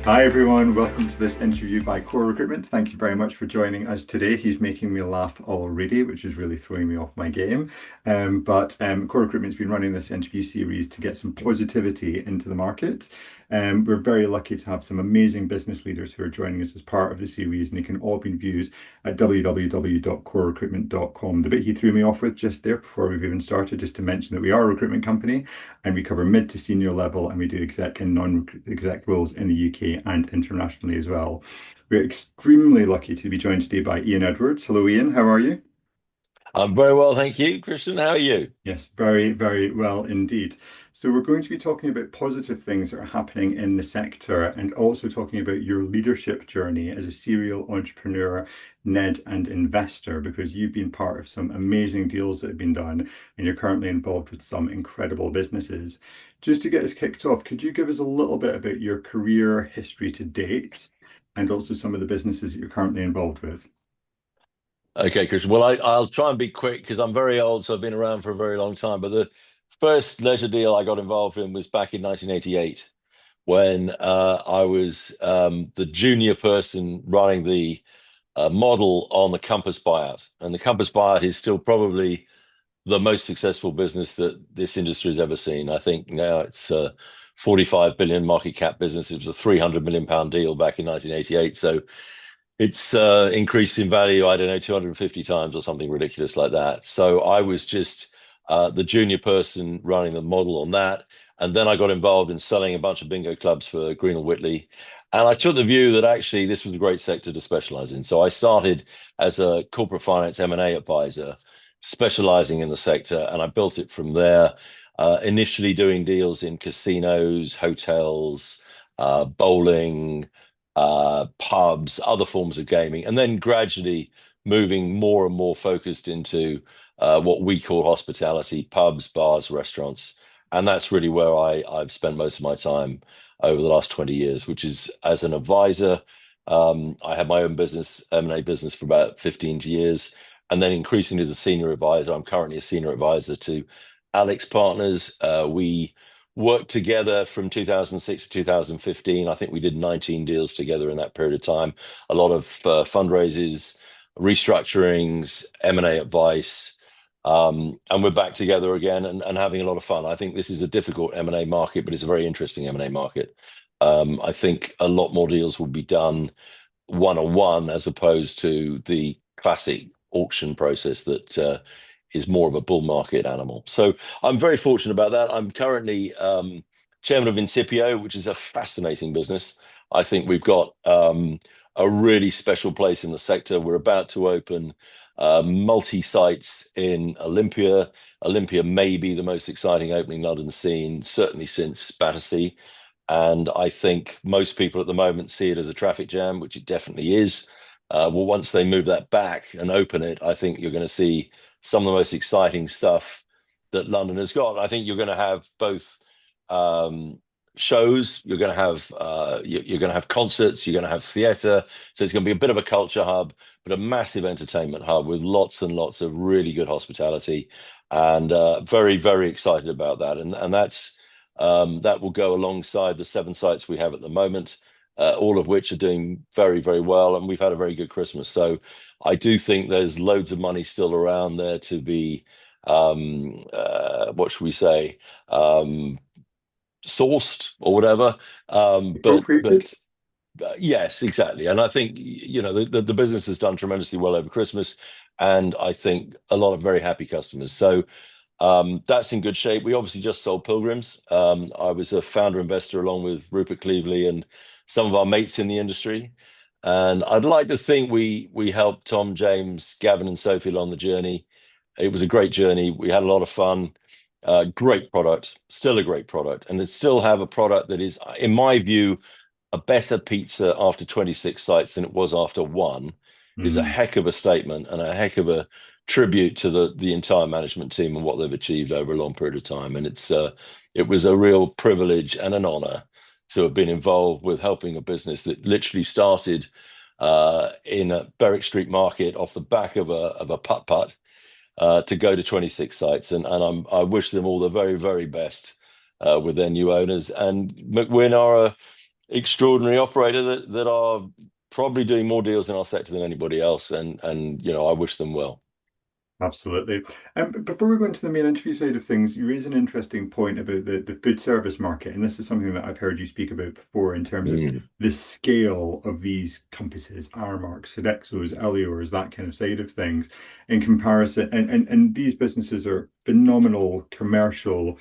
Hi everyone, welcome to this interview by Core Recruitment. Thank you very much for joining us today. He's making me laugh already, which is really throwing me off my game. But Core Recruitment's been running this interview series to get some positivity into the market. We're very lucky to have some amazing business leaders who are joining us as part of the series, and they can all be viewed at www.corerecruitment.com. The bit he threw me off with just there before we've even started, just to mention that we are a recruitment company and we cover mid to senior level and we do exec and non-exec roles in the UK and internationally as well. We're extremely lucky to be joined today by Ian Edwards. Hello, Ian. How are you? I'm very well, thank you. Christian, how are you? Yes, very, very well indeed. So, we're going to be talking about positive things that are happening in the sector and also talking about your leadership journey as a serial entrepreneur, Ned, and investor, because you've been part of some amazing deals that have been done and you're currently involved with some incredible businesses. Just to get us kicked off, could you give us a little bit about your career history to date and also some of the businesses that you're currently involved with? Okay, Christian. Well, I'll try and be quick because I'm very old, so I've been around for a very long time. But the first leisure deal I got involved in was back in 1988 when I was the junior person running the model on the Compass buyout. And the Compass buyout is still probably the most successful business that this industry has ever seen. I think now it's a 45 billion market cap business. It was a 300 million pound deal back in 1988. So it's increased in value, I don't know, 250 times or something ridiculous like that. So I was just the junior person running the model on that. And then I got involved in selling a bunch of bingo clubs for Greenall Whitley. And I took the view that actually this was a great sector to specialize in. So I started as a corporate finance M&A advisor, specializing in the sector, and I built it from there. Initially doing deals in casinos, hotels, bowling, pubs, other forms of gaming, and then gradually moving more and more focused into what we call hospitality, pubs, bars, restaurants. And that's really where I've spent most of my time over the last 20 years, which is as an advisor. I had my own business, M&A business, for about 15 years. And then increasingly as a senior advisor, I'm currently a senior advisor to AlixPartners. We worked together from 2006 to 2015. I think we did 19 deals together in that period of time. A lot of fundraisers, restructurings, M&A advice. And we're back together again and having a lot of fun. I think this is a difficult M&A market, but it's a very interesting M&A market. I think a lot more deals will be done one-on-one as opposed to the classic auction process that is more of a bull market animal. So I'm very fortunate about that. I'm currently chairman of Incipio, which is a fascinating business. I think we've got a really special place in the sector. We're about to open multi-sites in Olympia. Olympia may be the most exciting opening London scene, certainly since Battersea. And I think most people at the moment see it as a traffic jam, which it definitely is. Well, once they move that back and open it, I think you're going to see some of the most exciting stuff that London has got. I think you're going to have both shows. You're going to have concerts. You're going to have theatre. So it's going to be a bit of a culture hub, but a massive entertainment hub with lots and lots of really good hospitality, and very, very excited about that. And that will go alongside the 7 sites we have at the moment, all of which are doing very, very well. And we've had a very good Christmas. So I do think there's loads of money still around there to be, what should we say, sourced or whatever. But Appropriated? yes, exactly. And I think, the business has done tremendously well over Christmas. And I think a lot of very happy customers. So that's in good shape. We obviously just sold Pilgrims. I was a founder investor along with Rupert Cleveley and some of our mates in the industry. And I'd like to think we helped Tom, James, Gavin, and Sophie along the journey. It was a great journey. We had a lot of fun. Great product, still a great product, and to still have a product that is, in my view, a better pizza after 26 sites than it was after one is a Mhm. heck of a statement and a heck of a tribute to the entire management team and what they've achieved over a long period of time. And it was a real privilege and an honor to have been involved with helping a business that literally started in a Berwick Street Market off the back of a putt-putt to go to 26 sites. And I wish them all the very, very best with their new owners. And McWin are extraordinary operator that are probably doing more deals in our sector than anybody else, and I wish them well. Absolutely. But before we go into the main interview side of things, you raise an interesting point about the food service market. And this is something that I've heard you speak about before in terms of Mm. the scale of these compasses, Aramarks, Sodexos, Eliors, that kind of side of things in comparison. And these businesses are phenomenal commercial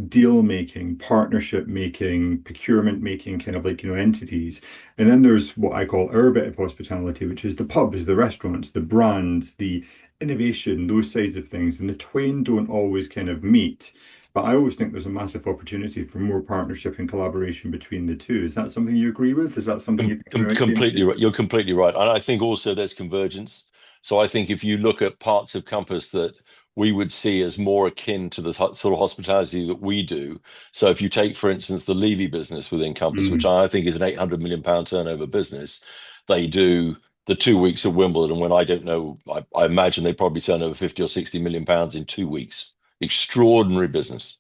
deal making, partnership making, procurement making kind of like, entities. And then there's what I call our bit of hospitality, which is the pubs, the restaurants, the brands, the innovation, those sides of things. And the twain don't always kind of meet. But I always think there's a massive opportunity for more partnership and collaboration between the two. Is that something you agree with? Is that something you think we might see in the Completely right. future? You're completely right. And I think also there's convergence. So I think if you look at parts of Compass that we would see as more akin to the sort of hospitality that we do. So if you take, for instance, the Levy business within Compass, which Mm, I think is an 800 million pound turnover business, they do the 2 weeks at Wimbledon. When I don't know, I imagine they probably turn over 50 or 60 million pounds in 2 weeks. Extraordinary business.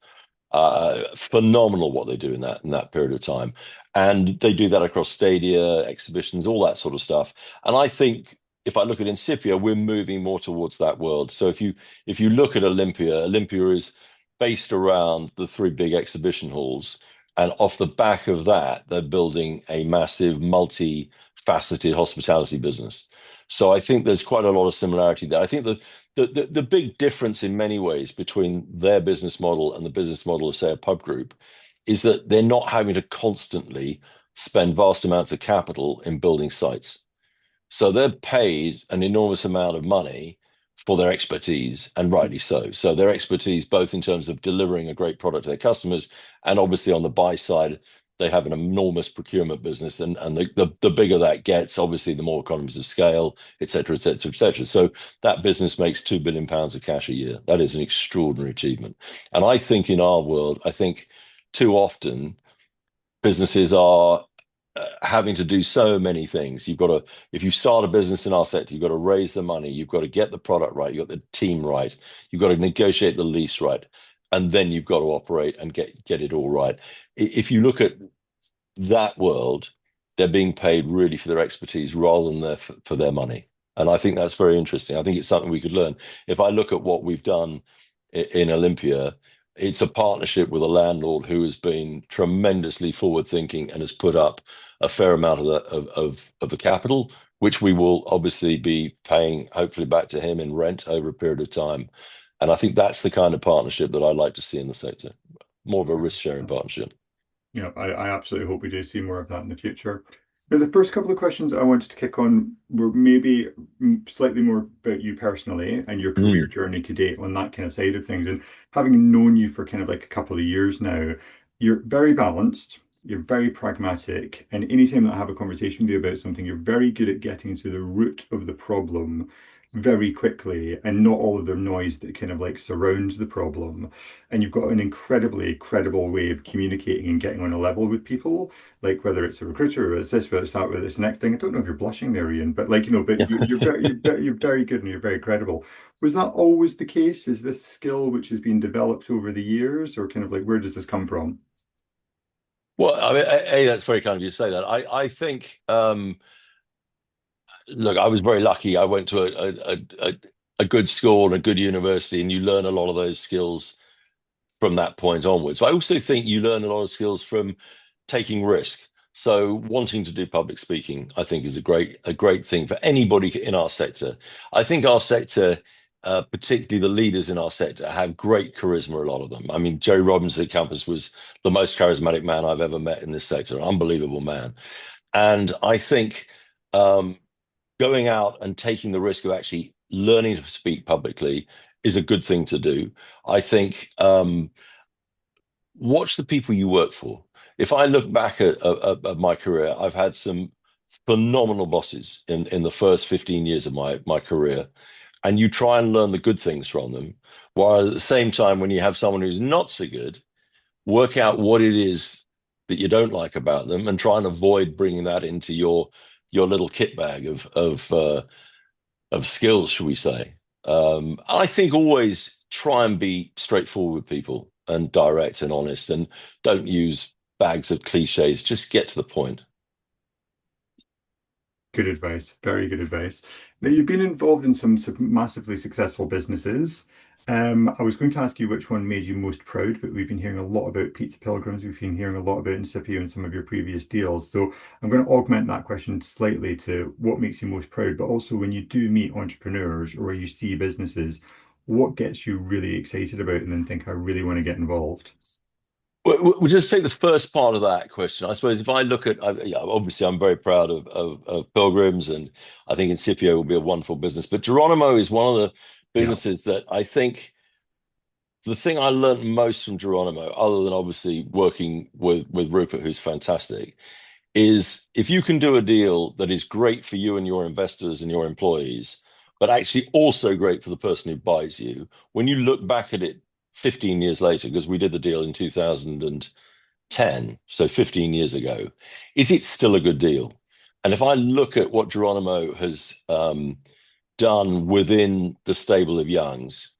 Phenomenal what they do in that period of time, and they do that across stadia, exhibitions, all that sort of stuff. And I think if I look at Incipia, we're moving more towards that world. So if you look at Olympia is based around the three big exhibition halls, and off the back of that, they're building a massive multi-faceted hospitality business. So I think there's quite a lot of similarity there. I think that the big difference in many ways between their business model and the business model of, say, a pub group is that they're not having to constantly spend vast amounts of capital in building sites. So they're paid an enormous amount of money for their expertise, and rightly so. So their expertise, both in terms of delivering a great product to their customers, and obviously on the buy side, they have an enormous procurement business, and the bigger that gets, obviously, the more economies of scale, et cetera, et cetera, et cetera. So that business makes £2 billion of cash a year. That is an extraordinary achievement. And I think in our world, I think too often businesses are having to do so many things. If you start a business in our sector, you've got to raise the money, you've got to get the product right, you've got the team right, you've got to negotiate the lease right, and then you've got to operate and get it all right. If you look at that world, they're being paid really for their expertise rather than for their money. And I think that's very interesting. I think it's something we could learn. If I look at what we've done in Olympia, it's a partnership with a landlord who has been tremendously forward thinking and has put up a fair amount of the capital, which we will obviously be paying hopefully back to him in rent over a period of time. And I think that's the kind of partnership that I like to see in the sector, more of a risk sharing partnership. Yeah, I absolutely hope we do see more of that in the future. Now, the first couple of questions I wanted to kick on were maybe slightly more about you personally and your career Mm. journey to date on that kind of side of things. And having known you for kind of like a couple of years now, you're very balanced, you're very pragmatic, and anytime that I have a conversation with you about something, you're very good at getting to the root of the problem very quickly and not all of the noise that kind of like surrounds the problem. And you've got an incredibly credible way of communicating and getting on a level with people, like whether it's a recruiter or it's this, whether it's that, whether it's the next thing. I don't know if you're blushing there, Ian, but like, but you're very good and you're very credible. Was that always the case? Is this skill which has been developed over the years, or kind of like where does this come from? Well, I mean, that's very kind of you to say that. I think, look, I was very lucky. I went to a good school and a good university, and you learn a lot of those skills from that point onwards. But I also think you learn a lot of skills from taking risk. So wanting to do public speaking, I think, is a great thing for anybody in our sector. I think our sector, particularly the leaders in our sector, have great charisma, a lot of them. I mean, Jerry Robbins at Campus was the most charismatic man I've ever met in this sector, an unbelievable man. And I think going out and taking the risk of actually learning to speak publicly is a good thing to do. I think watch the people you work for. If I look back at my career, I've had some phenomenal bosses in the first 15 years of my career, and you try and learn the good things from them. While at the same time, when you have someone who's not so good, work out what it is that you don't like about them and try and avoid bringing that into your little kit bag of skills, should we say. I think always try and be straightforward with people and direct and honest, and don't use bags of cliches. Just get to the point. Good advice. Very good advice. Now, you've been involved in some massively successful businesses. I was going to ask you which one made you most proud, but we've been hearing a lot about Pizza Pilgrims. We've been hearing a lot about Incipio and some of your previous deals. So I'm going to augment that question slightly to what makes you most proud, but also when you do meet entrepreneurs or you see businesses, what gets you really excited about and then think, I really want to get involved? We'll just take the first part of that question. I suppose if I look at, yeah, obviously, I'm very proud of Pilgrims, and I think Incipio will be a wonderful business. But Geronimo is one of the Yeah. businesses that I think the thing I learned most from Geronimo, other than obviously working with Rupert, who's fantastic, is if you can do a deal that is great for you and your investors and your employees, but actually also great for the person who buys you, when you look back at it 15 years later, because we did the deal in 2010, so 15 years ago, is it still a good deal? And if I look at what Geronimo has done within the stable of Youngs,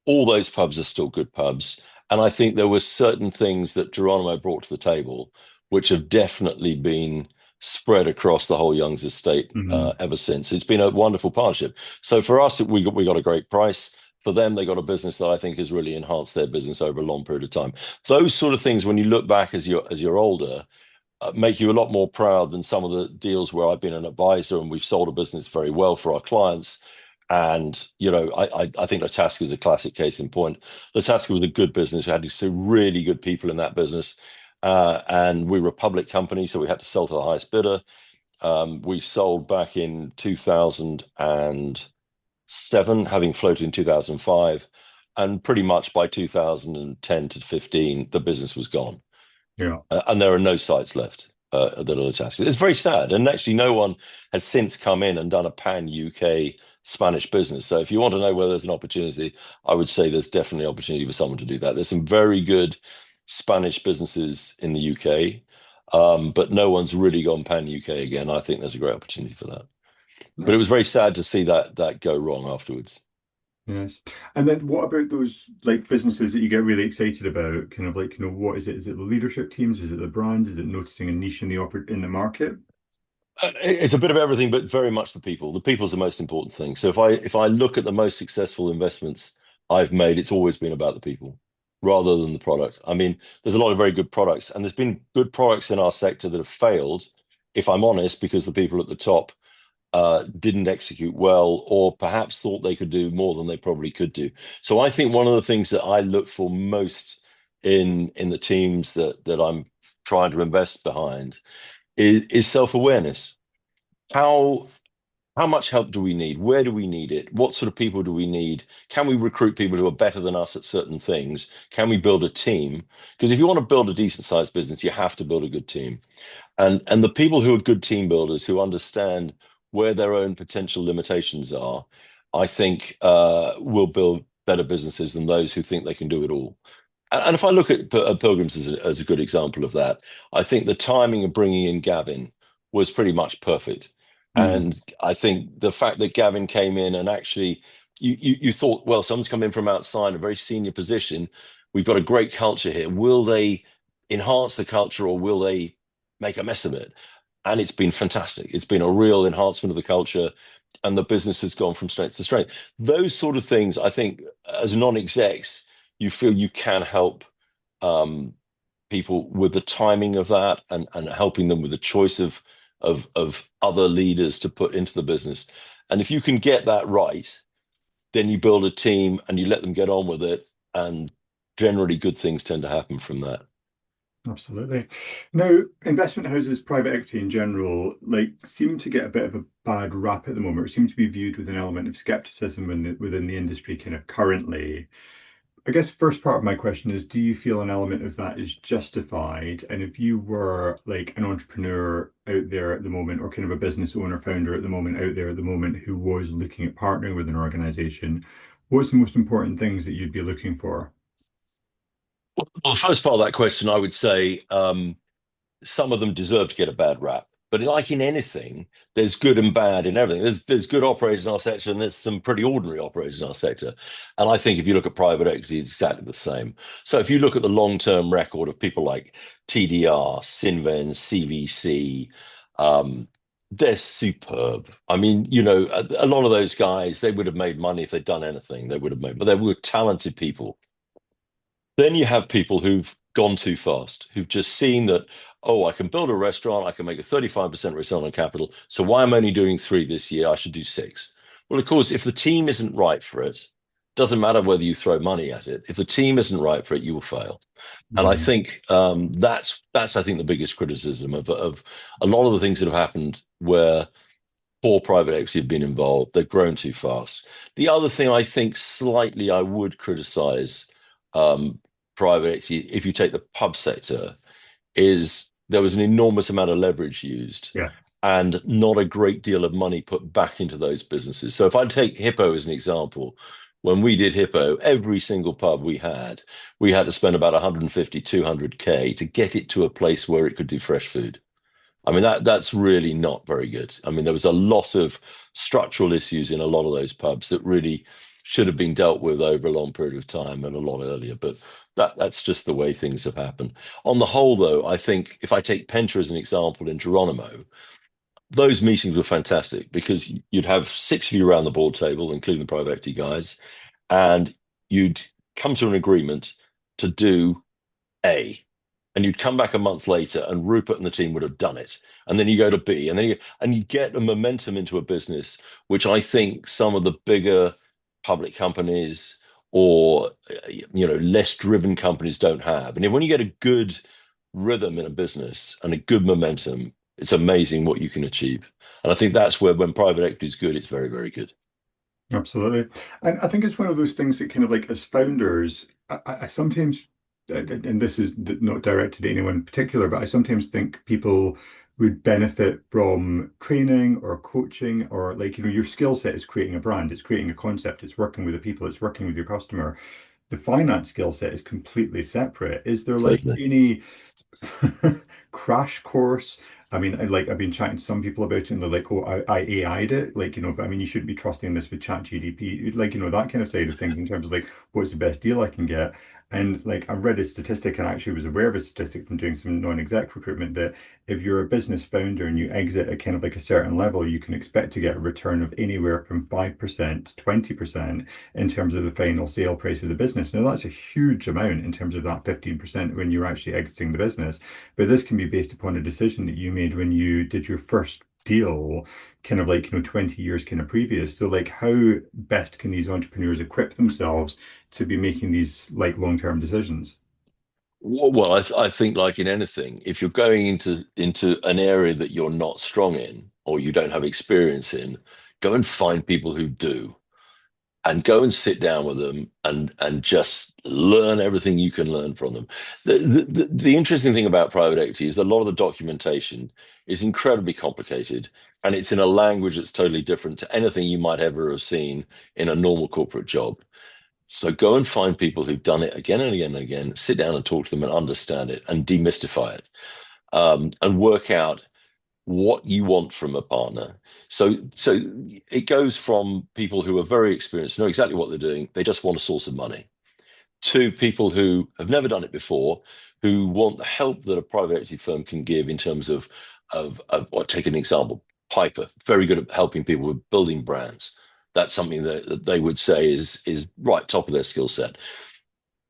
all those pubs are still good pubs. And I think there were certain things that Geronimo brought to the table, which have definitely been spread across the whole Young's estate Hmm. ever since. It's been a wonderful partnership. So for us, we got a great price. For them, they got a business that I think has really enhanced their business over a long period of time. Those sort of things, when you look back as you're older, make you a lot more proud than some of the deals where I've been an advisor and we've sold a business very well for our clients. And I think Lataska is a classic case in point. Lataska was a good business. We had some really good people in that business, and we were a public company, so we had to sell to the highest bidder. We sold back in 2007, having floated in 2005, and pretty much by 2010 to 15, the business was gone. Yeah. And there are no sites left that are attached. It's very sad. And actually, no one has since come in and done a pan UK Spanish business. So if you want to know whether there's an opportunity, I would say there's definitely opportunity for someone to do that. There's some very good Spanish businesses in the UK, but no one's really gone pan UK again. I think there's a great opportunity for that. But it Nice. was very sad to see that go wrong afterwards. Yes. And then what about those like businesses that you get really excited about? Kind of like, what is it? Is it the leadership teams? Is it the brands? Is it noticing a niche in the market? It's a bit of everything, but very much the people. The people's the most important thing. So if I look at the most successful investments I've made, it's always been about the people rather than the product. I mean, there's a lot of very good products, and there's been good products in our sector that have failed, if I'm honest, because the people at the top didn't execute well, or perhaps thought they could do more than they probably could do. So I think one of the things that I look for most in the teams that I'm trying to invest behind is self-awareness. How how much help do we need? Where do we need it? What sort of people do we need? Can we recruit people who are better than us at certain things? Can we build a team? Because if you want to build a decent sized business, you have to build a good team. And the people who are good team builders, who understand where their own potential limitations are, I think will build better businesses than those who think they can do it all. And if I look at Pilgrims as a good example of that, I think the timing of bringing in Gavin was pretty much perfect. Hmm. And I think the fact that Gavin came in and actually you thought, well, someone's come in from outside, a very senior position. We've got a great culture here. Will they enhance the culture or will they make a mess of it? And it's been fantastic. It's been a real enhancement of the culture, and the business has gone from strength to strength. Those sort of things, I think, as non-execs, you feel you can help um, people with the timing of that, and helping them with the choice of other leaders to put into the business. And if you can get that right, then you build a team and you let them get on with it, and generally good things tend to happen from that. Absolutely. Now, investment houses, private equity in general, like seem to get a bit of a bad rap at the moment, or seem to be viewed with an element of skepticism within the industry kind of currently. I guess first part of my question is, do you feel an element of that is justified? And if you were like an entrepreneur out there at the moment, or kind of a business owner, founder at the moment, out there at the moment, who was looking at partnering with an organization, what's the most important things that you'd be looking for? Well, the first part of that question, I would say some of them deserve to get a bad rap. But like in anything, there's good and bad in everything. There's good operators in our sector, and there's some pretty ordinary operators in our sector. And I think if you look at private equity, it's exactly the same. So if you look at the long-term record of people like TDR, Cinven, CVC, um, they're superb. I mean, a lot of those guys, they would have made money if they'd done anything. They would have made, but they were talented people. Then you have people who've gone too fast, who've just seen that, oh, I can build a restaurant, I can make a 35% return on capital. So why am I only doing 3 this year? I should do 6. Well, of course, if the team isn't right for it, doesn't matter whether you throw money at it. If the team isn't right for it, you will fail. And I Mhm. think that's I think the biggest criticism of a lot of the things that have happened where poor private equity have been involved. They've grown too fast. The other thing I think slightly I would criticize um, private equity, if you take the pub sector, is there was an enormous amount of leverage used Yeah. and not a great deal of money put back into those businesses. So if I take Hippo as an example, when we did Hippo, every single pub we had to spend about 150, 200K to get it to a place where it could do fresh food. I mean, that's really not very good. I mean, there was a lot of structural issues in a lot of those pubs that really should have been dealt with over a long period of time and a lot earlier. But that's just the way things have happened. On the whole, though, I think if I take Penta as an example in Geronimo, those meetings were fantastic because you'd have 6 of you around the board table, including the private equity guys, and you'd come to an agreement to do A, and you'd come back a month later and Rupert and the team would have done it. And then you go to B, and then you get a momentum into a business, which I think some of the bigger public companies or less driven companies don't have. And when you get a good rhythm in a business and a good momentum, it's amazing what you can achieve. And I think that's where when private equity is good, it's very, very good. Absolutely. And I think it's one of those things that kind of like as founders, I sometimes, and this is not directed at anyone in particular, but I sometimes think people would benefit from training or coaching or like, your skill set is creating a brand, it's creating a concept, it's working with the people, it's working with your customer. The finance skill set is completely separate. Is there like Totally. any crash course? I mean, I've been chatting to some people about it, and they're like, "Oh, I AI'd it," like but I mean, you shouldn't be trusting this with Chat GDP, like that kind of side of things in terms of like, what's the best deal I can get? And like, I read a statistic, and actually was aware of a statistic from doing some non-exec recruitment that if you're a business founder and you exit at kind of like a certain level, you can expect to get a return of anywhere from 5% to 20% in terms of the final sale price of the business. Now, that's a huge amount in terms of that 15% when you're actually exiting the business. But this can be based upon a decision that you made when you did your first deal, kind of like, 20 years kind of previous. So, like, how best can these entrepreneurs equip themselves to be making these like long-term decisions? Well, I think like in anything, if you're going into an area that you're not strong in or you don't have experience in, go and find people who do and go and sit down with them and just learn everything you can learn from them. The interesting thing about private equity is a lot of the documentation is incredibly complicated and it's in a language that's totally different to anything you might ever have seen in a normal corporate job. So go and find people who've done it again and again and again, sit down and talk to them and understand it and demystify it, and work out what you want from a partner. So it goes from people who are very experienced, know exactly what they're doing, they just want a source of money, to people who have never done it before, who want the help that a private equity firm can give in terms of what, take an example, Piper, very good at helping people with building brands. That's something that they would say is right top of their skill set.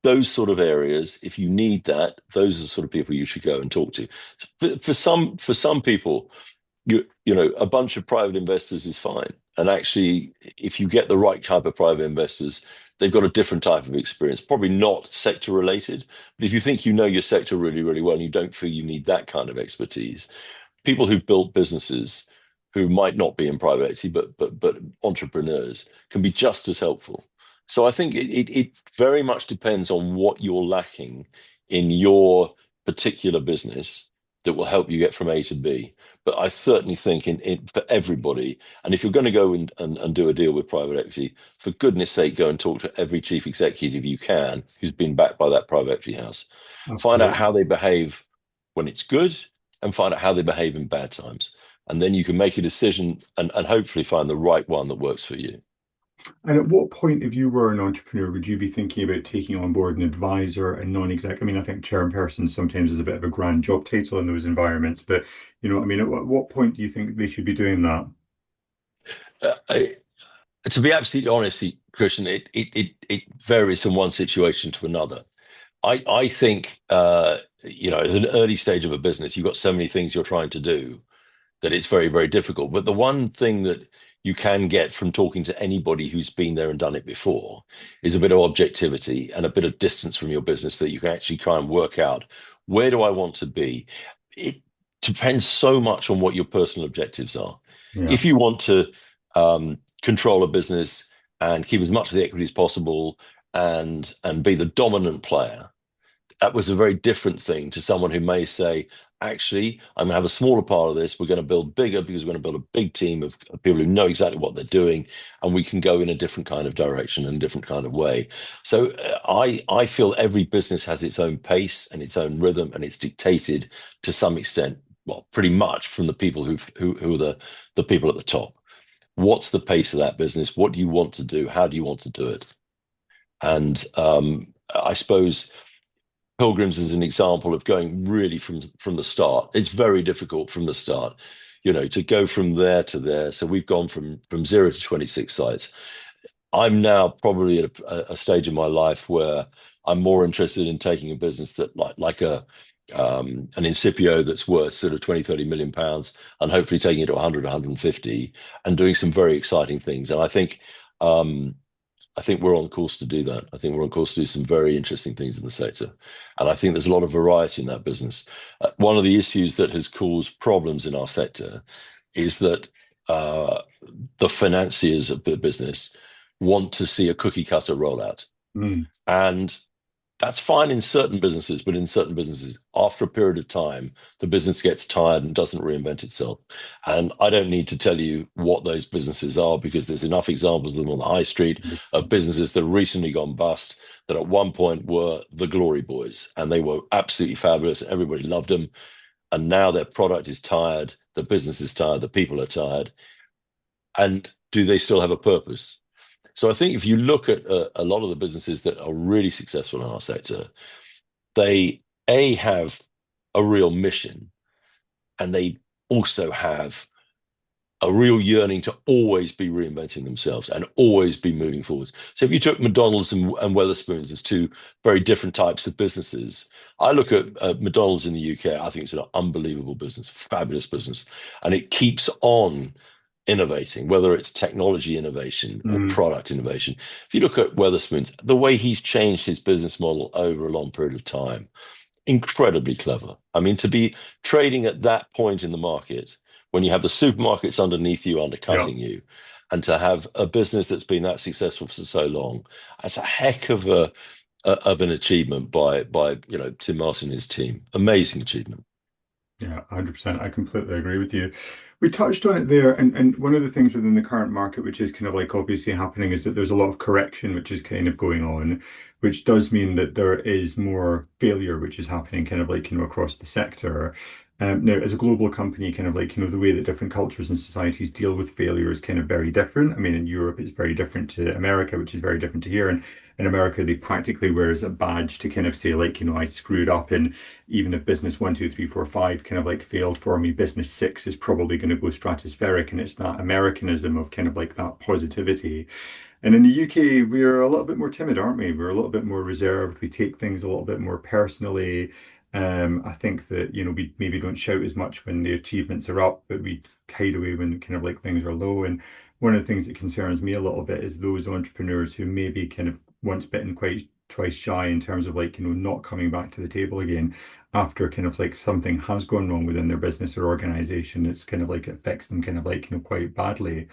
Those sort of areas, if you need that, those are the sort of people you should go and talk to. For some people, a bunch of private investors is fine. And actually, if you get the right type of private investors, they've got a different type of experience, probably not sector related. But if you think you know your sector really, really well and you don't feel you need that kind of expertise, people who've built businesses who might not be in private equity, but entrepreneurs can be just as helpful. So I think it very much depends on what you're lacking in your particular business that will help you get from A to B. But I certainly think for everybody, and if you're going to go and do a deal with private equity, for goodness sake, go and talk to every chief executive you can who's been backed by that private equity house. Find out Absolutely. how they behave when it's good, and find out how they behave in bad times. And then you can make a decision and hopefully find the right one that works for you. And at what point, if you were an entrepreneur, would you be thinking about taking on board an advisor and non-exec? I mean, I think chairperson sometimes is a bit of a grand job title in those environments, but you know what I mean? At what point do you think they should be doing that? I, to be absolutely honest, Christian, it varies from one situation to another. I think at an early stage of a business, you've got so many things you're trying to do that it's very, very difficult. But the one thing that you can get from talking to anybody who's been there and done it before is a bit of objectivity and a bit of distance from your business that you can actually try and work out, where do I want to be? It depends so much on what your personal objectives are. Yeah. If you want to control a business and keep as much of the equity as possible and be the dominant player, that was a very different thing to someone who may say, actually, I'm going to have a smaller part of this. We're going to build bigger because we're going to build a big team of people who know exactly what they're doing, and we can go in a different kind of direction and a different kind of way. So I feel every business has its own pace and its own rhythm, and it's dictated to some extent, well, pretty much from the people who are the people at the top. What's the pace of that business? What do you want to do? How do you want to do it? And I suppose Pilgrims is an example of going really from the start. It's very difficult from the start, to go from there to there. So we've gone from 0 to 26 sites. I'm now probably at a stage in my life where I'm more interested in taking a business that like an Incipio that's worth sort of 20, 30 million pounds and hopefully taking it to 100, 150 and doing some very exciting things. And I think we're on course to do that. I think we're on course to do some very interesting things in the sector. And I think there's a lot of variety in that business. One of the issues that has caused problems in our sector is that uh, the financiers of the business want to see a cookie cutter rollout. Mm. And that's fine in certain businesses, but in certain businesses, after a period of time, the business gets tired and doesn't reinvent itself. And I don't need to tell you what those businesses are because there's enough examples of them on the high street Yes. of businesses that have recently gone bust that at one point were the glory boys and they were absolutely fabulous. Everybody loved them. And now their product is tired, the business is tired, the people are tired. And do they still have a purpose? So I think if you look at a lot of the businesses that are really successful in our sector, they have a real mission, and they also have a real yearning to always be reinventing themselves and always be moving forwards. So if you took McDonald's and Wetherspoons as two very different types of businesses, I look at McDonald's in the UK. I think it's an unbelievable business, fabulous business, and it keeps on innovating, whether it's technology innovation or Mm. product innovation. If you look at Wetherspoons, the way he's changed his business model over a long period of time, incredibly clever. I mean, to be trading at that point in the market when you have the supermarkets underneath you Yeah. undercutting you, and to have a business that's been that successful for so long, that's a heck of an achievement by Tim Martin and his team. Amazing achievement. Yeah, 100%. I completely agree with you. We touched on it there, and one of the things within the current market, which is kind of like obviously happening, is that there's a lot of correction which is kind of going on, which does mean that there is more failure which is happening kind of like, across the sector. Now, as a global company, kind of like, the way that different cultures and societies deal with failure is kind of very different. I mean, in Europe, it's very different to America, which is very different to here. And in America, they practically wear as a badge to kind of say, like, I screwed up, and even if business one, two, three, four, five kind of like failed for me, business six is probably going to go stratospheric. And it's that Americanism of kind of like that positivity. And in the UK, we're a little bit more timid, aren't we? We're a little bit more reserved. We take things a little bit more personally. I think that, we maybe don't shout as much when the achievements are up, but we hide away when kind of like things are low. And one of the things that concerns me a little bit is those entrepreneurs who maybe kind of once bitten, quite twice shy in terms of like, not coming back to the table again after kind of like something has gone wrong within their business or organization. It's kind of like it affects them kind of like, quite badly.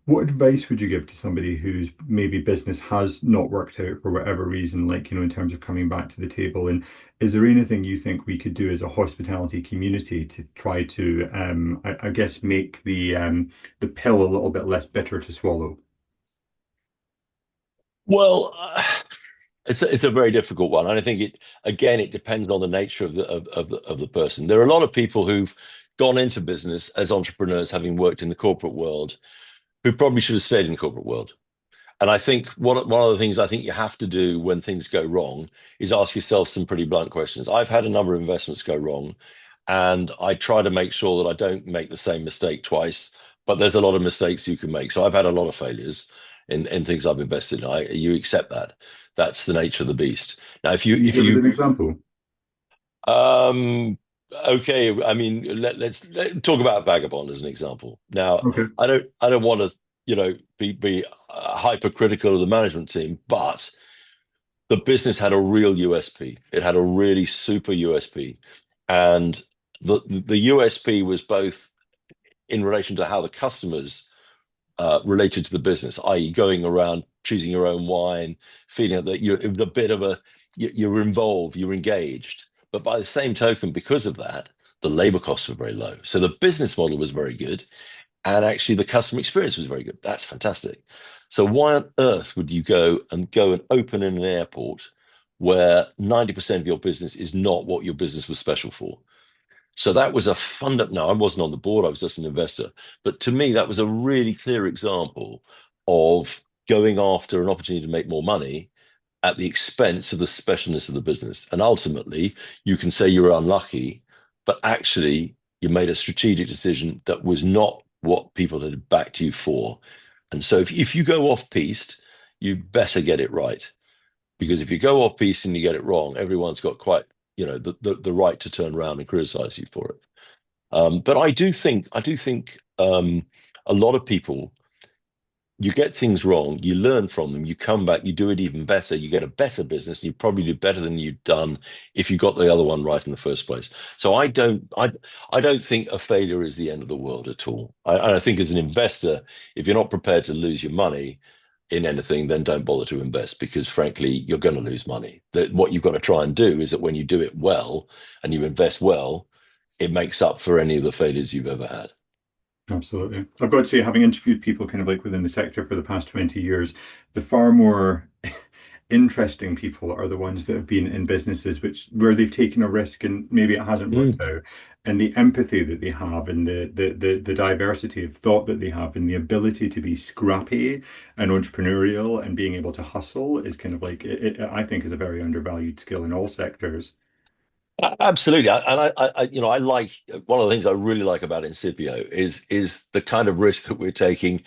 What advice would you give to somebody whose maybe business has not worked out for whatever reason, like, in terms of coming back to the table? And is there anything you think we could do as a hospitality community to try to, I guess, make the pill a little bit less bitter to swallow? Well, it's a very difficult one, and I think it depends on the nature of the person. There are a lot of people who've gone into business as entrepreneurs, having worked in the corporate world, who probably should have stayed in the corporate world. And I think one of the things I think you have to do when things go wrong is ask yourself some pretty blunt questions. I've had a number of investments go wrong, and I try to make sure that I don't make the same mistake twice. But there's a lot of mistakes you can make. So I've had a lot of failures in things I've invested in. You accept that. That's the nature of the beast. Now, Can you if give us you an example? um okay, I mean let's talk about Vagabond as an example. Now, Okay. I don't want to be hypercritical of the management team, but the business had a real USP. It had a really super USP, and the USP was both in relation to how the customers related to the business, i.e., going around choosing your own wine, feeling that you're a bit of a you're involved, you're engaged. But by the same token, because of that, the labor costs were very low. So the business model was very good, and actually the customer experience was very good. That's fantastic. So why on earth would you go and open in an airport where 90% of your business is not what your business was special for? So that was a fund. No, I wasn't on the board. I was just an investor. But to me, that was a really clear example of going after an opportunity to make more money at the expense of the specialness of the business. And ultimately, you can say you were unlucky, but actually, you made a strategic decision that was not what people had backed you for. And so, if you go off piste, you better get it right. Because if you go off piste and you get it wrong, everyone's got quite, the right to turn around and criticize you for it. But I do think a lot of people, you get things wrong, you learn from them, you come back, you do it even better, you get a better business, and you probably do better than you'd done if you got the other one right in the first place. So I don't think a failure is the end of the world at all. I think as an investor, if you're not prepared to lose your money in anything, then don't bother to invest because frankly, you're going to lose money. What you've got to try and do is that when you do it well and you invest well, it makes up for any of the failures you've ever had. Absolutely. I've got to say, having interviewed people kind of like within the sector for the past 20 years, the far more interesting people are the ones that have been in businesses where they've taken a risk and maybe it hasn't worked Mm. out. And the empathy that they have and the diversity of thought that they have and the ability to be scrappy and entrepreneurial and being able to hustle is kind of like I think is a very undervalued skill in all sectors. Absolutely, I like one of the things I really like about Incipio is the kind of risk that we're taking.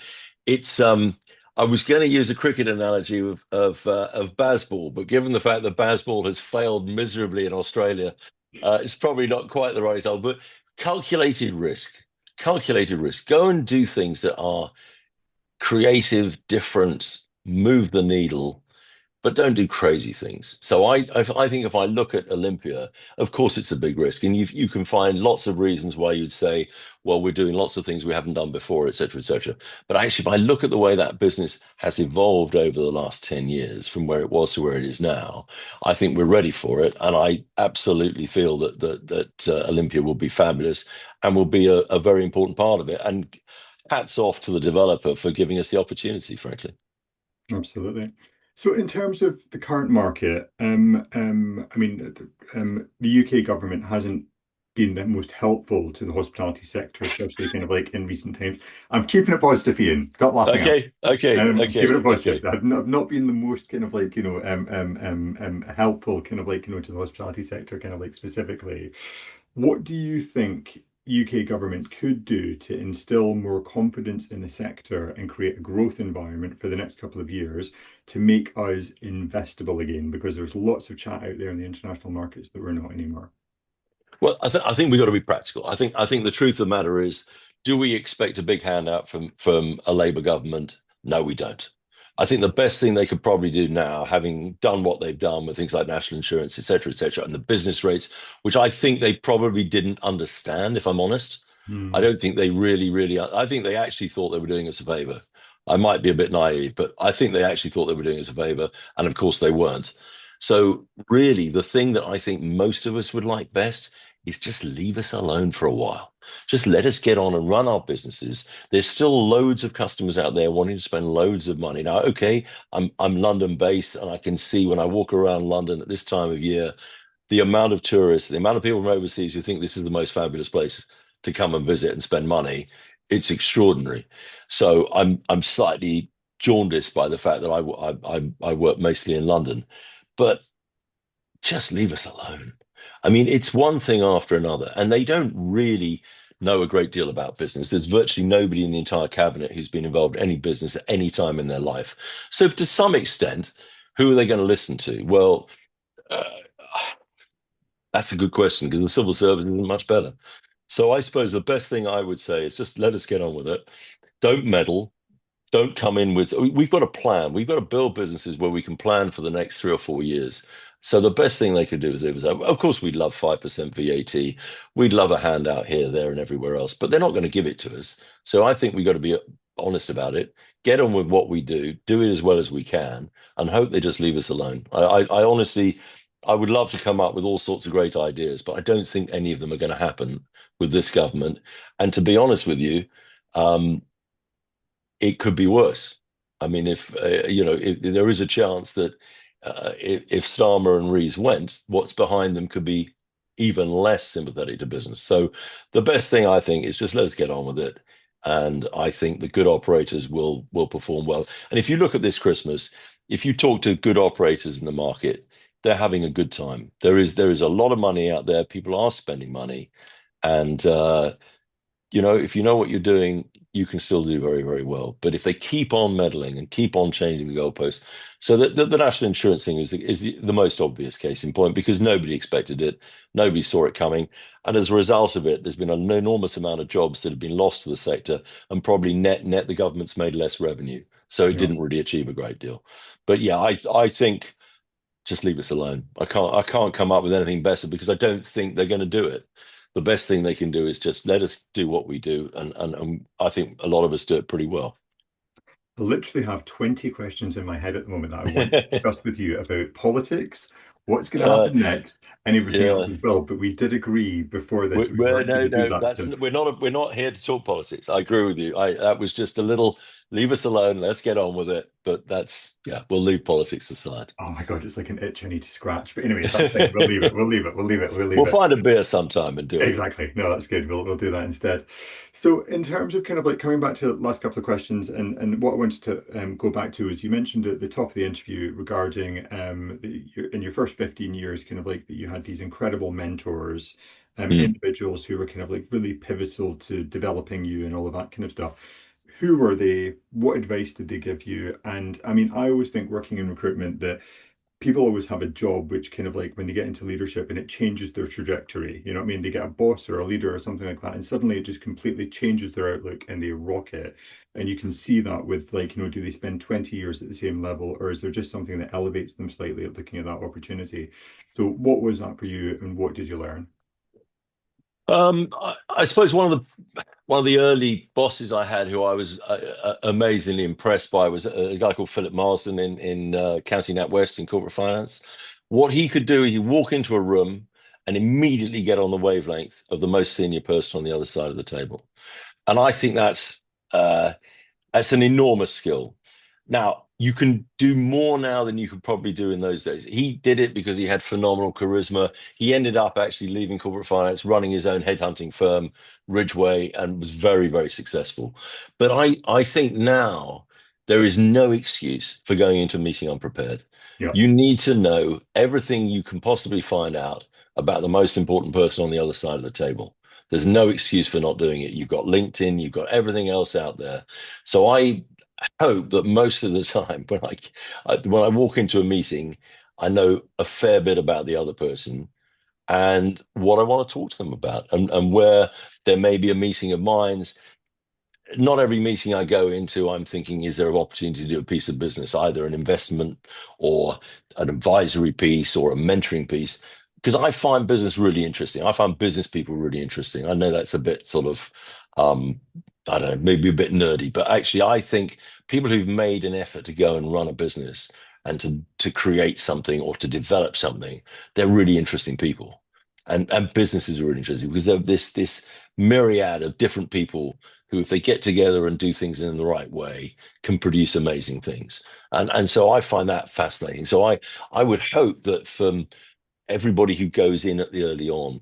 It's I was going to use a cricket analogy of baseball, but given the fact that baseball has failed miserably in Australia, it's probably not quite the right example. But calculated risk, calculated risk. Go and do things that are creative, different, move the needle, but don't do crazy things. So I think if I look at Olympia, of course it's a big risk, and you can find lots of reasons why you'd say, well, we're doing lots of things we haven't done before, et cetera, et cetera. But actually, if I look at the way that business has evolved over the last 10 years from where it was to where it is now, I think we're ready for it, and I absolutely feel that Olympia will be fabulous and will be a very important part of it. And hats off to the developer for giving us the opportunity, frankly. Absolutely. So, in terms of the current market, I mean, the UK government hasn't been the most helpful to the hospitality sector, especially kind of like in recent times. I'm keeping it positive, Ian. Stop laughing at me. Okay, okay, Keeping okay, it positive. okay. I've not been the most kind of like, helpful kind of like, to the hospitality sector, kind of like specifically. What do you think UK government could do to instill more confidence in the sector and create a growth environment for the next couple of years to make us investable again? Because there's lots of chat out there in the international markets that we're not anymore. Well, I think we've got to be practical. I think the truth of the matter is, do we expect a big handout from a Labour government? No, we don't. I think the best thing they could probably do now, having done what they've done with things like national insurance, et cetera, and the business rates, which I think they probably didn't understand, if I'm honest. I Hmm. don't think they really, I think they actually thought they were doing us a favor. I might be a bit naive, but I think they actually thought they were doing us a favor. And of course they weren't. So really, the thing that I think most of us would like best is just leave us alone for a while. Just let us get on and run our businesses. There's still loads of customers out there wanting to spend loads of money. Now, okay, I'm London based, and I can see when I walk around London at this time of year, the amount of tourists, the amount of people from overseas who think this is the most fabulous place to come and visit and spend money, it's extraordinary. So I'm slightly jaundiced by the fact that I work mostly in London, but just leave us alone. I mean, it's one thing after another, and they don't really know a great deal about business. There's virtually nobody in the entire cabinet who's been involved in any business at any time in their life. So, to some extent, who are they going to listen to? Well, uh, that's a good question because the civil service isn't much better. So, I suppose the best thing I would say is just let us get on with it. Don't meddle. Don't come in with, we've got a plan. We've got to build businesses where we can plan for the next 3 or 4 years. So the best thing they could do is, of course, we'd love 5% VAT. We'd love a handout here, there, and everywhere else, but they're not going to give it to us. So I think we've got to be honest about it, get on with what we do it as well as we can, and hope they just leave us alone. I honestly, I would love to come up with all sorts of great ideas, but I don't think any of them are going to happen with this government. And to be honest with you, um, it could be worse. I mean, if there is a chance that if Starmer and Rees went, what's behind them could be even less sympathetic to business. So the best thing I think is just let us get on with it, and I think the good operators will perform well. And if you look at this Christmas, if you talk to good operators in the market, they're having a good time. There is a lot of money out there. People are spending money, and if you know what you're doing, you can still do very, very well. But if they keep on meddling and keep on changing the goalposts, so that the national insurance thing is the most obvious case in point because nobody expected it, nobody saw it coming, and as a result of it, there's been an enormous amount of jobs that have been lost to the sector, and probably net the government's made less revenue, so it Yeah. didn't really achieve a great deal. But yeah, I think just leave us alone. I can't come up with anything better because I don't think they're going to do it. The best thing they can do is just let us do what we do, and I think a lot of us do it pretty well. I literally have 20 questions in my head at the moment that I want to discuss with you about politics, what's going to uh, happen next, and everything else yeah. as well. But we did agree before this we weren't going No, to do no, that. that's we're not here to talk politics. I agree with you. I That was just a little leave us alone. Let's get on with it. But that's yeah, we'll leave politics aside. Oh my God, it's like an itch I need to scratch. But anyway, that's fine. We'll leave it. We'll leave it. We'll leave it. We'll leave We'll it. find a beer sometime and do it. Exactly. No, that's good. We'll do that instead. So, in terms of kind of like coming back to the last couple of questions, and what I wanted to go back to is you mentioned at the top of the interview regarding in your first 15 years, kind of like that you had these incredible mentors, Mm. individuals who were kind of like really pivotal to developing you and all of that kind of stuff. Who were they? What advice did they give you? And I mean, I always think working in recruitment that people always have a job which kind of like when they get into leadership and it changes their trajectory. You know what I mean? They get a boss or a leader or something like that, and suddenly it just completely changes their outlook and they rocket. And you can see that with like, do they spend 20 years at the same level, or is there just something that elevates them slightly at looking at that opportunity? So what was that for you and what did you learn? I suppose one of the early bosses I had, who I was amazingly impressed by, was a guy called Philip Marsden in County NatWest in corporate finance. What he could do, he'd walk into a room and immediately get on the wavelength of the most senior person on the other side of the table, and I think uh, that's an enormous skill. Now, you can do more now than you could probably do in those days. He did it because he had phenomenal charisma. He ended up actually leaving corporate finance, running his own headhunting firm, Ridgeway, and was very, very successful. But I think now there is no excuse for going into a meeting unprepared. Yeah. You need to know everything you can possibly find out about the most important person on the other side of the table. There's no excuse for not doing it. You've got LinkedIn, you've got everything else out there. So I hope that most of the time when I walk into a meeting, I know a fair bit about the other person and what I want to talk to them about, and where there may be a meeting of minds. Not every meeting I go into, I'm thinking, is there an opportunity to do a piece of business, either an investment or an advisory piece or a mentoring piece? Because I find business really interesting. I find business people really interesting. I know that's a bit sort of, I don't know, maybe a bit nerdy, but actually, I think people who've made an effort to go and run a business and to create something or to develop something, they're really interesting people. and businesses are really interesting because they're this myriad of different people who, if they get together and do things in the right way, can produce amazing things. And so I find that fascinating. So I would hope that from everybody who goes in at the early on,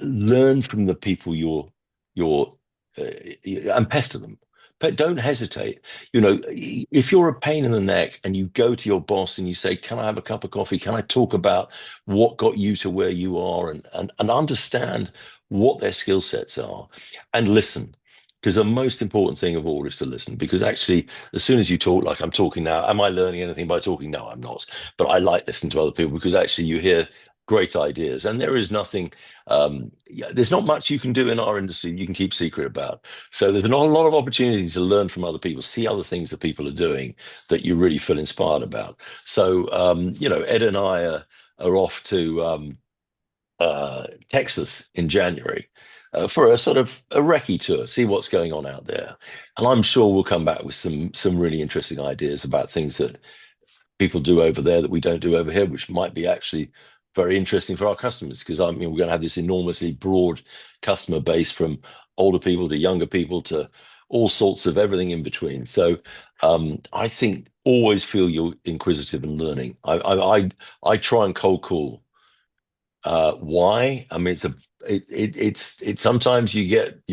learn from the people you're and pester them. But don't hesitate. If you're a pain in the neck and you go to your boss and you say, "Can I have a cup of coffee? Can I talk about what got you to where you are?" and understand what their skill sets are, and listen. Because the most important thing of all is to listen. Because actually, as soon as you talk, like I'm talking now, am I learning anything by talking? No, I'm not. But I like listening to other people because actually you hear great ideas, and there is nothing. Yeah, there's not much you can do in our industry you can keep secret about. So there's not a lot of opportunities to learn from other people, see other things that people are doing that you really feel inspired about. So Ed and I are off to Texas in January. For a sort of a recce tour, see what's going on out there, and I'm sure we'll come back with some really interesting ideas about things that people do over there that we don't do over here, which might be actually very interesting for our customers because I mean we're going to have this enormously broad customer base from older people to younger people to all sorts of everything in between. So I think always feel you're inquisitive and learning. I try and cold call. Why? I mean, it's sometimes you get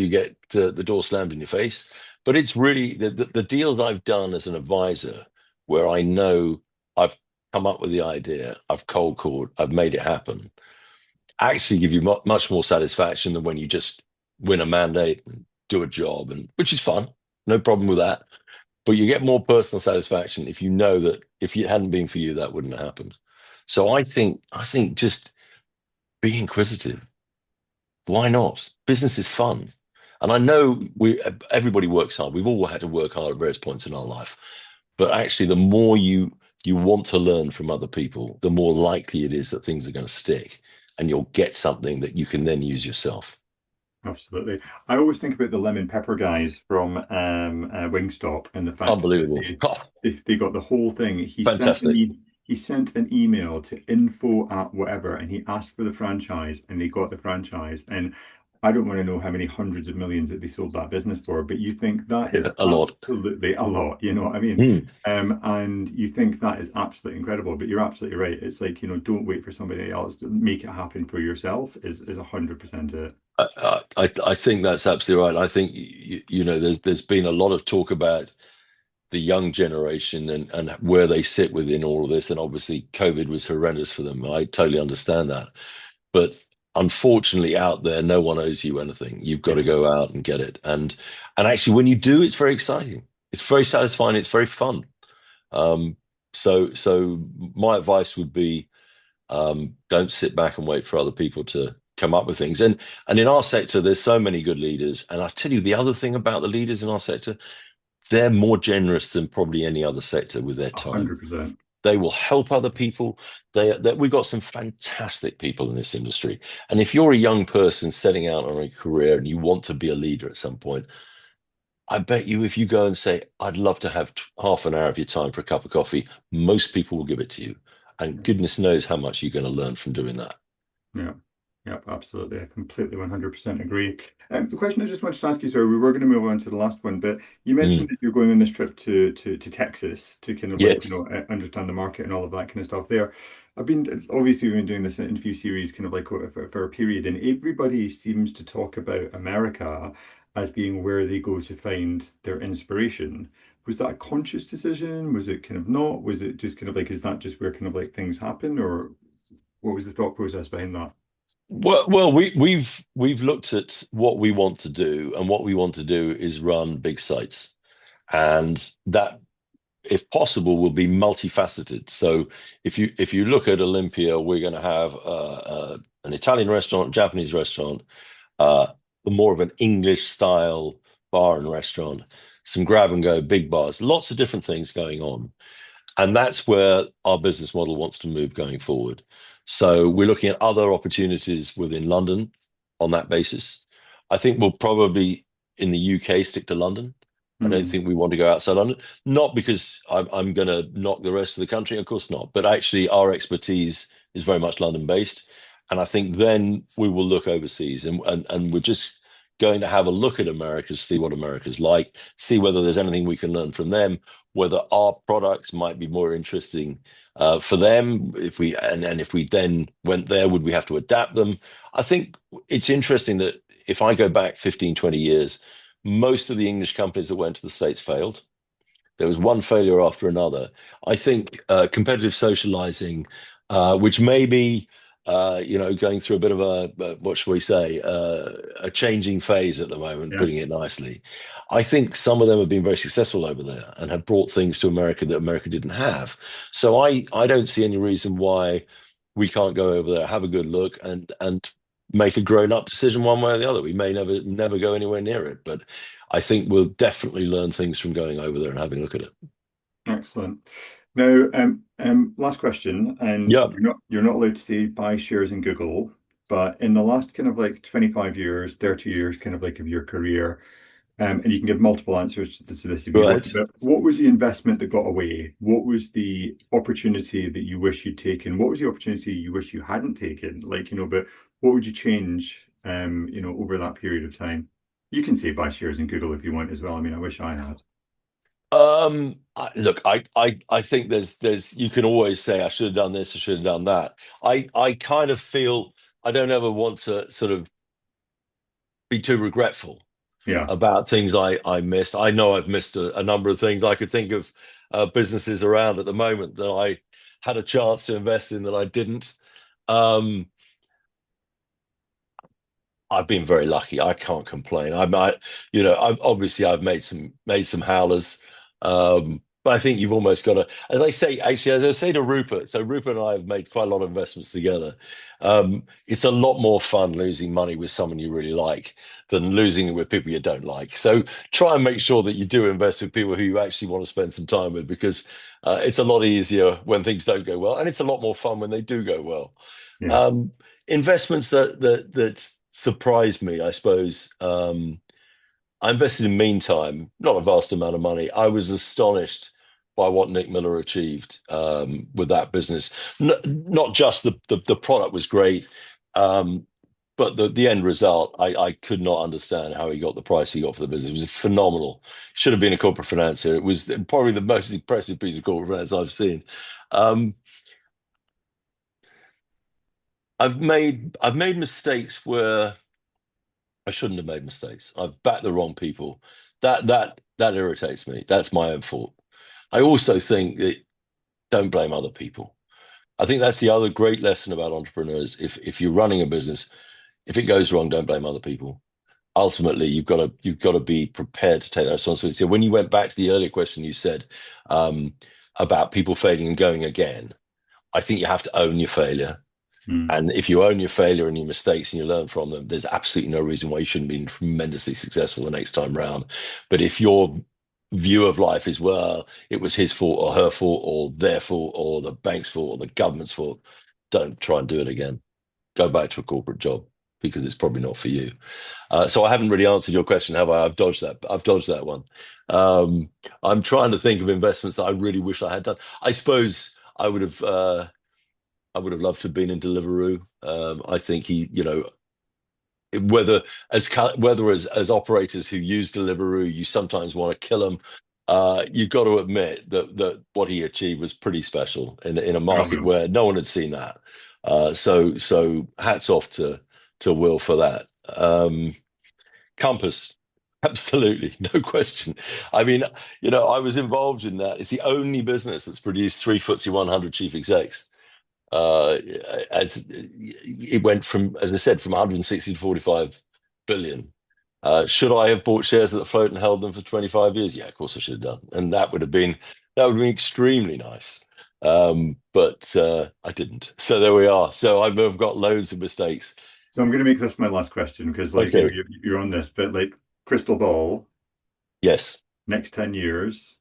the door slammed in your face, but it's really the deals I've done as an advisor where I know I've come up with the idea, I've cold called, I've made it happen, actually give you much more satisfaction than when you just win a mandate and do a job, and which is fun, no problem with that. But you get more personal satisfaction if you know that if it hadn't been for you, that wouldn't have happened. So I think just be inquisitive. Why not? Business is fun. And I know everybody works hard. We've all had to work hard at various points in our life. But actually, the more you want to learn from other people, the more likely it is that things are going to stick and you'll get something that you can then use yourself. Absolutely. I always think about the lemon pepper guys from Wingstop and the fact that Unbelievable. Oh, they got the whole thing. fantastic. He sent an email to info at whatever, and he asked for the franchise, and they got the franchise. And I don't want to know how many hundreds of millions that they sold that business for, but you think that is Yeah, a lot. absolutely a lot. You know what I mean? Hmm. And you think that is absolutely incredible. But you're absolutely right. It's like, don't wait for somebody else to make it happen for yourself. Is 100% it. I think that's absolutely right. I think there's been a lot of talk about the young generation and where they sit within all of this. And obviously, COVID was horrendous for them. I totally understand that. But unfortunately, out there, no one owes you anything. You've got to Yeah. go out and get it. And actually, when you do, it's very exciting. It's very satisfying. It's very fun. Um, so my advice would be don't sit back and wait for other people to come up with things. And in our sector, there's so many good leaders. And I tell you, the other thing about the leaders in our sector, they're more generous than probably any other sector with their time. 100%. They will help other people. We've got some fantastic people in this industry. And if you're a young person setting out on a career and you want to be a leader at some point, I bet you if you go and say, I'd love to have half an hour of your time for a cup of coffee, most people will give it to you. And goodness knows how much you're going to learn from doing that. Yeah. Yep, absolutely. I completely 100% agree. The question I just wanted to ask you, sorry, we were going to move on to the last one, but you mentioned Mm. that you're going on this trip to Texas to kind of like, Yes. understand the market and all of that kind of stuff there. Obviously we've been doing this interview series kind of like for a period, and everybody seems to talk about America as being where they go to find their inspiration. Was that a conscious decision? Was it kind of not? Was it just kind of like, is that just where kind of like things happen, or what was the thought process behind that? Well, we've looked at what we want to do, and what we want to do is run big sites, and that, if possible, will be multifaceted. So if you look at Olympia, we're going to have an Italian restaurant, Japanese restaurant, uh, more of an English style bar and restaurant, some grab and go big bars, lots of different things going on. And that's where our business model wants to move going forward. So we're looking at other opportunities within London on that basis. I think we'll probably in the UK stick to London. I don't Hmm. think we want to go outside London, not because I'm going to knock the rest of the country, of course not, but actually our expertise is very much London based. And I think then we will look overseas, and we're just going to have a look at America, see what America's like, see whether there's anything we can learn from them, whether our products might be more interesting for them. If we and if we then went there, would we have to adapt them? I think it's interesting that if I go back 15, 20 years, most of the English companies that went to the States failed. There was one failure after another. I think competitive socializing, which may be, going through a bit of what shall we say, a changing phase at the moment, putting Yes. it nicely. I think some of them have been very successful over there and have brought things to America that America didn't have. So I don't see any reason why we can't go over there, have a good look, and make a grown-up decision one way or the other. We may never go anywhere near it, but I think we'll definitely learn things from going over there and having a look at it. Excellent. Now, last question, and Yeah, you're not allowed to say buy shares in Google, but in the last kind of like 25 years, 30 years, kind of like of your career, and you can give multiple answers to this if you want, right. but what was the investment that got away? What was the opportunity that you wish you'd taken? What was the opportunity you wish you hadn't taken? Like, but what would you change, over that period of time? You can say buy shares in Google if you want as well. I mean, I wish I had. Look, I think there's you can always say I should have done this, I should have done that. I kind of feel I don't ever want to sort of be too regretful Yeah. about things I missed. I know I've missed a number of things. I could think of businesses around at the moment that I had a chance to invest in that I didn't. Um, I've been very lucky. I can't complain. I've made some howlers, but I think you've almost got to. As I say, actually, as I say to Rupert, so Rupert and I have made quite a lot of investments together. It's a lot more fun losing money with someone you really like than losing it with people you don't like. So try and make sure that you do invest with people who you actually want to spend some time with, because it's a lot easier when things don't go well, and it's a lot more fun when they do go well. Yeah. Um, Investments that surprised me, I suppose. I invested in Meantime, not a vast amount of money. I was astonished by what Nick Miller achieved with that business. Not just the product was great, um, but the end result, I could not understand how he got the price he got for the business. It was phenomenal. Should have been a corporate financier. It was probably the most impressive piece of corporate finance I've seen. Um, I've made mistakes where I shouldn't have made mistakes. I've backed the wrong people. That irritates me. That's my own fault. I also think that don't blame other people. I think that's the other great lesson about entrepreneurs. If you're running a business, if it goes wrong, don't blame other people. Ultimately, you've got to be prepared to take that responsibility. So when you went back to the earlier question you said um, about people failing and going again, I think you have to own your failure. Mm. And if you own your failure and your mistakes and you learn from them, there's absolutely no reason why you shouldn't be tremendously successful the next time round. But if your view of life is, well, it was his fault or her fault or their fault or the bank's fault or the government's fault, don't try and do it again. Go back to a corporate job because it's probably not for you. So I haven't really answered your question, have I? I've dodged that. I've dodged that one. I'm trying to think of investments that I really wish I had done. I suppose I would have loved to have been in Deliveroo. I think whether as operators who use Deliveroo, you sometimes want to kill them. You've got to admit that what he achieved was pretty special in a market Phenomenal. where no one had seen that. So hats off to Will for that. Compass, absolutely, no question. I mean, I was involved in that. It's the only business that's produced three FTSE 100 chief execs. As it went from, as I said, from 160 to 45 billion. Should I have bought shares at the float and held them for 25 years? Yeah, of course I should have done, and that would have been extremely nice. But I didn't. So there we are. So I've got loads of mistakes. So I'm going to make this my last question because, like, Okay. you're on this, but like, crystal ball, Yes. next 10 years,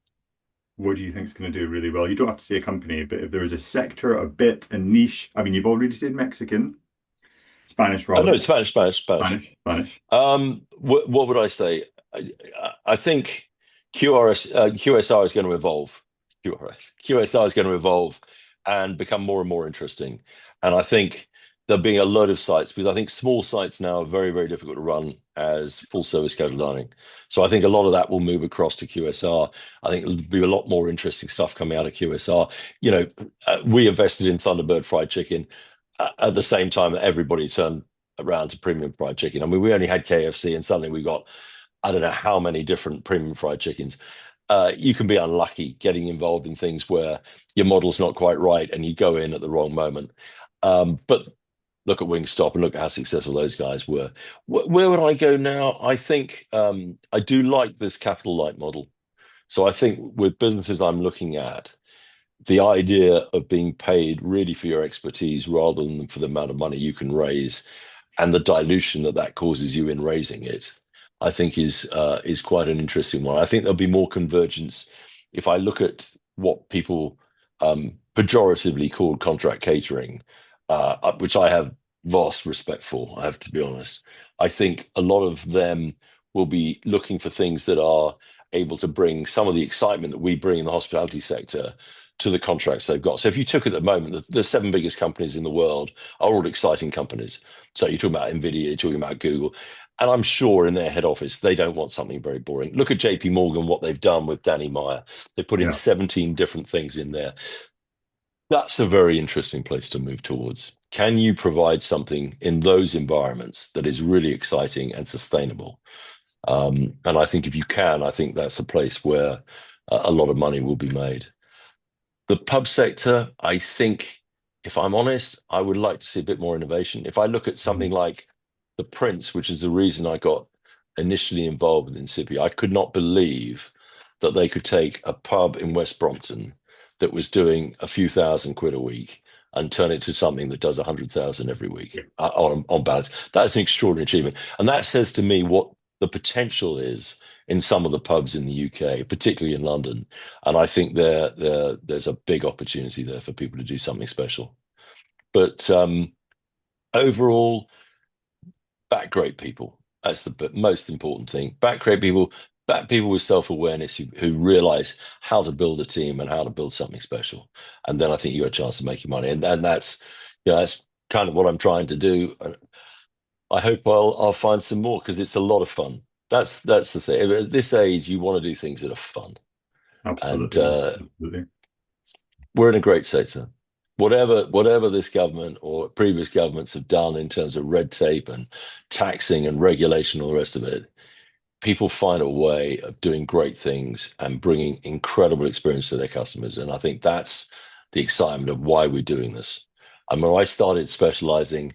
what do you think is going to do really well? You don't have to say a company, but if there was a sector, a bit, a niche, I mean, you've already said Mexican, Spanish Oh no, rather, Spanish, Spanish, Spanish. Spanish. What would I say? I think QSR is going to evolve. QSR is going to evolve and become more and more interesting. And I think there'll be a load of sites because I think small sites now are very, very difficult to run as full service casual dining. So I think a lot of that will move across to QSR. I think there'll be a lot more interesting stuff coming out of QSR. You know, we invested in Thunderbird Fried Chicken at the same time that everybody turned around to premium fried chicken. I mean, we only had KFC and suddenly we got, I don't know how many different premium fried chickens. You can be unlucky getting involved in things where your model's not quite right and you go in at the wrong moment. But look at Wingstop and look at how successful those guys were. Where would I go now? I think I do like this capital light model. So I think with businesses I'm looking at, the idea of being paid really for your expertise rather than for the amount of money you can raise and the dilution that that causes you in raising it, I think is quite an interesting one. I think there'll be more convergence if I look at what people pejoratively call contract catering, which I have vast respect for, I have to be honest. I think a lot of them will be looking for things that are able to bring some of the excitement that we bring in the hospitality sector to the contracts they've got. So if you took at the moment, the seven biggest companies in the world are all exciting companies. So you're talking about Nvidia, you're talking about Google, and I'm sure in their head office they don't want something very boring. Look at JP Morgan, what they've done with Danny Meyer. They put in Yeah, 17 different things in there. That's a very interesting place to move towards. Can you provide something in those environments that is really exciting and sustainable? And I think if you can, I think that's a place where a lot of money will be made. The pub sector, I think, if I'm honest, I would like to see a bit more innovation. If I look at something mhm, like the Prince, which is the reason I got initially involved with Incipia, I could not believe that they could take a pub in West Brompton that was doing a few thousand quid a week and turn it to something that does 100,000 every week yeah, on balance. That's an extraordinary achievement. And that says to me what the potential is in some of the pubs in the UK, particularly in London. And I think there's a big opportunity there for people to do something special. But overall, back great people. That's the most important thing. Back people with self-awareness who realize how to build a team and how to build something special. And then I think you got a chance to make your money. And that's, you know, that's kind of what I'm trying to do. And I hope I'll find some more because it's a lot of fun. That's the thing. At this age, you want to do things that are fun. And absolutely, absolutely. we're in a great state, sir. Whatever this government or previous governments have done in terms of red tape and taxing and regulation, all the rest of it, people find a way of doing great things and bringing incredible experience to their customers. And I think that's the excitement of why we're doing this. I mean, when I started specializing,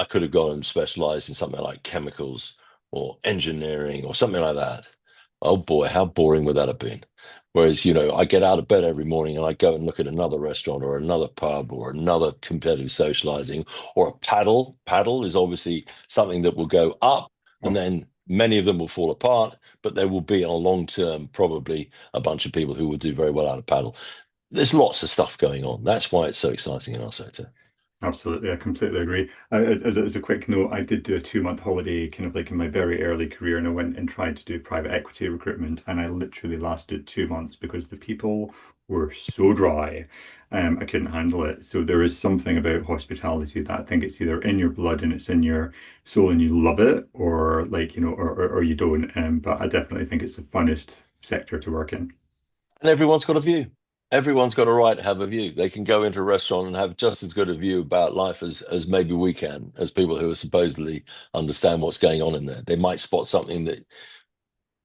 I could have gone and specialized in something like chemicals or engineering or something like that. Oh boy, how boring would that have been? Whereas, you know, I get out of bed every morning and I go and look at another restaurant or another pub or another competitive socializing or a paddle. Paddle is obviously something that will go up and Oh, then many of them will fall apart, but there will be on a long term probably a bunch of people who will do very well out of paddle. There's lots of stuff going on. That's why it's so exciting in our sector. absolutely, I completely agree. As a quick note, I did do a 2 month holiday, kind of like in my very early career, and I went and tried to do private equity recruitment, and I literally lasted 2 months because the people were so dry. I couldn't handle it. So there is something about hospitality that I think it's either in your blood and it's in your soul and you love it, or like, you know, or you don't. But I definitely think it's the funnest sector to work in. And everyone's got a view. Everyone's got a right to have a view. They can go into a restaurant and have just as good a view about life as maybe we can, as people who are supposedly understand what's going on in there. They might spot something that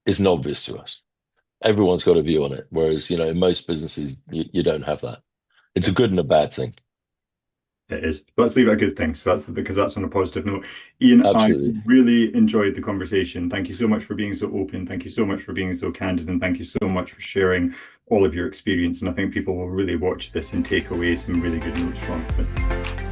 isn't obvious to us. Everyone's got a view on it. Whereas, you know, in most businesses, you don't have that. It's a Yeah. good and a bad thing. It is. Let's leave it a good thing. So that's because that's on a positive note. Ian, I Absolutely. really enjoyed the conversation. Thank you so much for being so open. Thank you so much for being so candid. And thank you so much for sharing all of your experience. And I think people will really watch this and take away some really good notes from it.